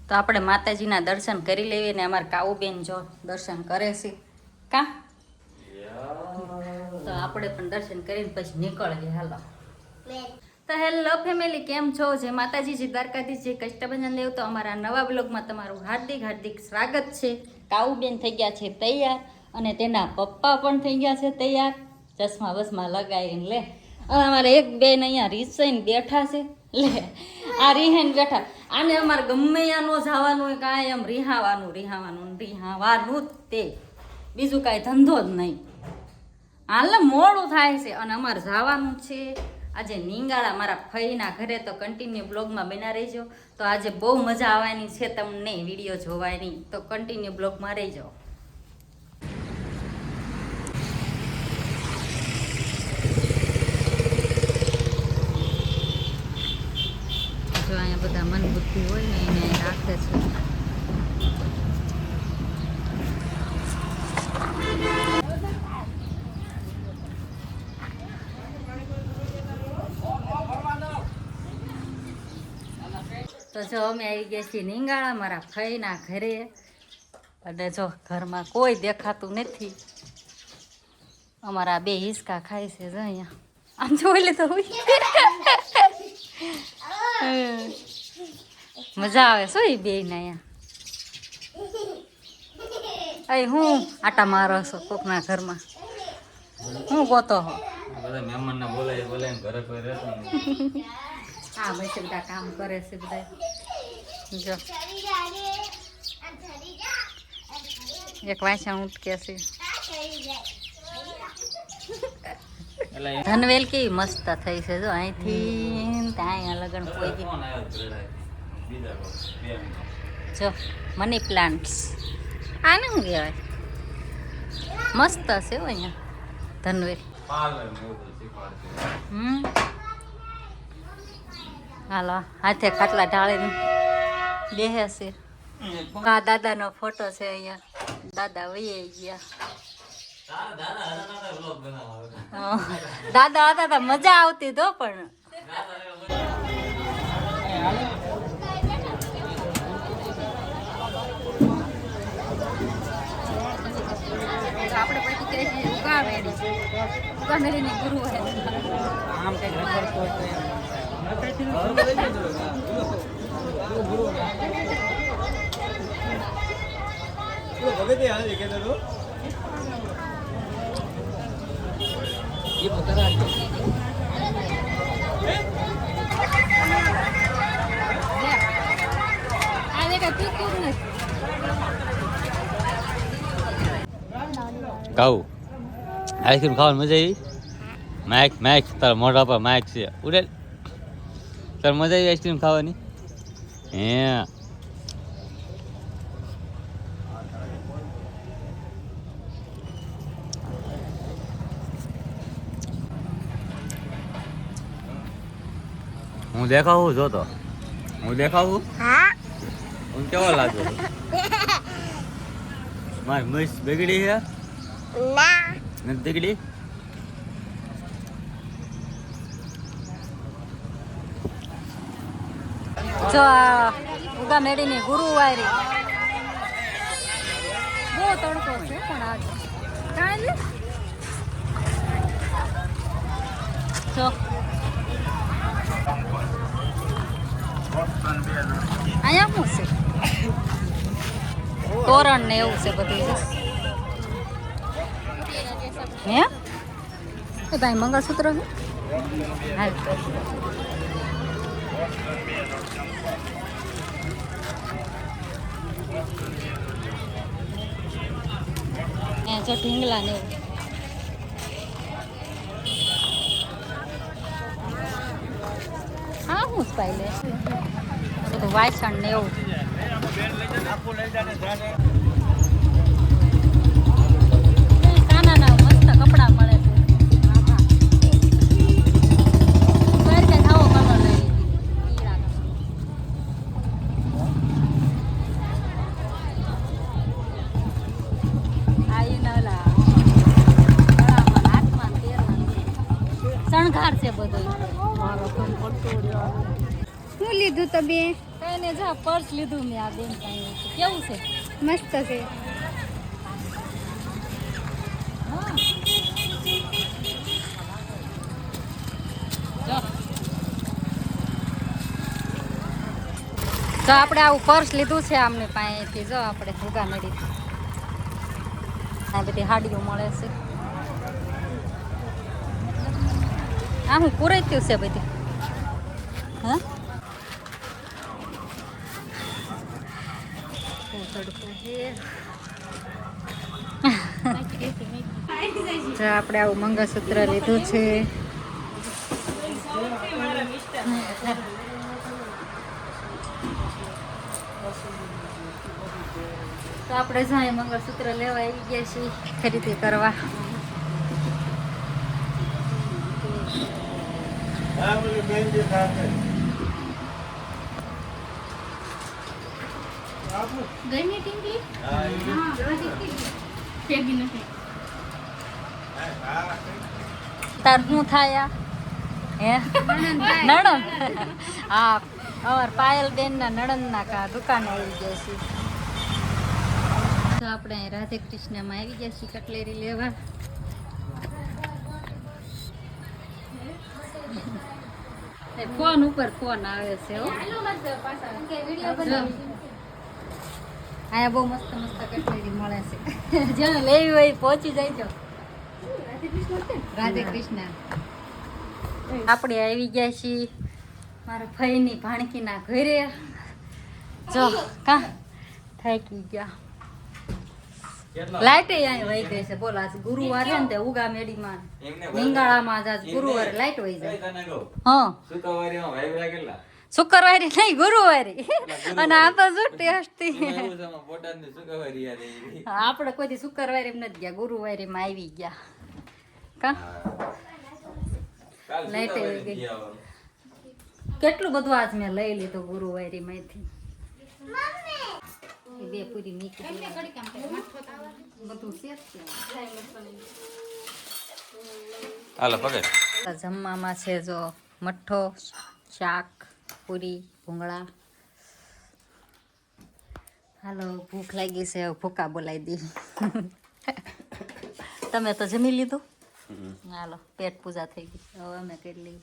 તો આપણે માતાજીના દર્શન કરી લેવીએ ને અમારા કાઉબેન જો દર્શન કરે છે કા તો આપણે પણ દર્શન કરીને પછી નીકળીએ હાલો તો હેલો ફેમિલી કેમ છો જે માતાજી જે દ્વારકાધીશ જે કષ્ટભંજન દેવ તો અમારા નવા બ્લોગમાં તમારું હાર્દિક હાર્દિક સ્વાગત છે કાઉબેન થઈ ગયા છે તૈયાર અને તેના પપ્પા પણ થઈ ગયા છે તૈયાર ચશ્મા બસમાં લગાવીને લે અમારે એક બેન અહીંયા રીસાઈને બેઠા છે લે આ રીહાઈને બેઠા આને અમારે ગમે ત્યાં ન જવાનું કાંઈ એમ રિહાવાનું જ તે બીજું કાંઈ ધંધો જ નહીં હાલ મોડું થાય છે અને અમારે જવાનું છે આજે નીંગાળા મારા ફઈના ઘરે તો કન્ટિન્યુ બ્લોગમાં બના રહેજો તો આજે બહુ મજા આવવાની છે તમને વિડીયો જોવાની તો કન્ટિન્યુ બ્લોગમાં રહેજો જો અહીંયા બધા મન બુદ્ધિ હોય ને એને રાખે છે તો જો અમે આવી ગયા છીએ નીંગાળા મારા ફઈના ઘરે અને જો ઘરમાં કોઈ દેખાતું નથી અમારા બે હિસકા ખાય છે જો અહીંયા આમ જોઈ લે તો મજા આવે શું એ બે ને અહીંયા અય હું આટા મારો છો કોકના ઘરમાં હું ગોતો હો બધા મહેમાનને બોલાય ઘરે કોઈ રહેતું નથી હા ભાઈ છે બધા કામ કરે છે બધા જો એક વાંચા ઉઠકે છે ધનવેલ કેવી મસ્ત થઈ છે જો અહીંથી ત્યાં લગન કોઈ જો મની પ્લાન્ટ્સ આને શું કહેવાય મસ્ત છે હો અહીંયા ધનવેલ હાલો હાથે ખાટલા ઢાળીને બેહે છે આ દાદાનો ફોટો છે અહીંયા દાદા વહી ગયા દાદા હતા તો મજા આવતી તો પણ આપણે પછી કહે છે ઉગામેડીની ગુરુ હે આમ કઈક રબર કાઉ આઈસ્ક્રીમ ખાવાની મજા આવી માઇક તારા મોઢા પર માઇક છે ઉડે તાર મજા આવી આઈસ્ક્રીમ ખાવાની હે હું દેખાવું જોતો હું દેખાવું હું કેવો લાગુ મારી મસ્ત બગડી છે નથી બગડી જો આ ઉગામેડીની ગુરુવારી બહુ તડકો છે પણ આજે કાંઈ જો અહીંયા શું છે તોરણ ને એવું છે બધું હે એ ભાઈ મંગળસૂત્ર છે હા જો ઢીંગલા ને એવું હા હું સ્પાઈ લે બધું વાયસણ ને એવું કાનાના મસ્ત કપડા મળે છે આવો કલર લઈ શણગાર છે બધું શું લીધું તમે કઈ ને જા પર્સ લીધું મેં આ બેન પાસે. કેવું છે? મસ્ત છે. જો આપણે આવું પર્સ લીધું છે આમની પાસેથી. જો આપણે ભૂગા મેળી આ બધી હાડીઓ મળે છે. આ હું પૂરાઈ ગયું છે બધી. હા આપણે આવું મંગળસૂત્ર લીધું છે. તો આપણે જાય મંગળસૂત્ર લેવા આવી ગયા છીએ ખરીદી કરવા. તાર શું થાય હે નણંદ? હા અમાર પાયલ બેન ના નણંદ ના દુકાને આવી ગયા છીએ. તો આપણે અહીં રાધે કૃષ્ણમાં આવી ગયા છીએ કટલેરી લેવા. ફોન ઉપર ફોન આવે છે હો. અહીંયા બહુ મસ્ત મસ્ત કટલેરી મળે છે. જેને લેવી હોય પહોંચી જાય. રાધે કૃષ્ણ. આપણે આવી ગયા છીએ મારા ભાઈની ભાણકીના ઘરે. જો કા થાકી ગયા. લાઈટ અહીં વહી ગઈ છે. બોલો આજ ગુરુવાર છે ને તે ઉગા મેડીમાં નિંગાળામાં આજ ગુરુવારે લાઈટ વહી જાય. હા શુક્રવારે નહીં ગુરુવારે. અને આ તો શું ટેસ્ટી. આપણે કોઈ દી શુક્રવારે એમ નથી ગયા, ગુરુવારે માં આવી ગયા. કા લાઈટ વહી ગઈ. કેટલું બધું આજ મેં લઈ લીધું ગુરુવારી માંથી. બે પૂરી મીઠી બધું સેટ છે. જમવામાં છે જો મઠ્ઠો, શાક, પૂરી, ભૂંગળા. હાલો ભૂખ લાગી છે, ભૂકા બોલાવી દી. તમે તો જમી લીધું? હાલો પેટ પૂજા થઈ ગઈ, હવે અમે કરી લઈએ.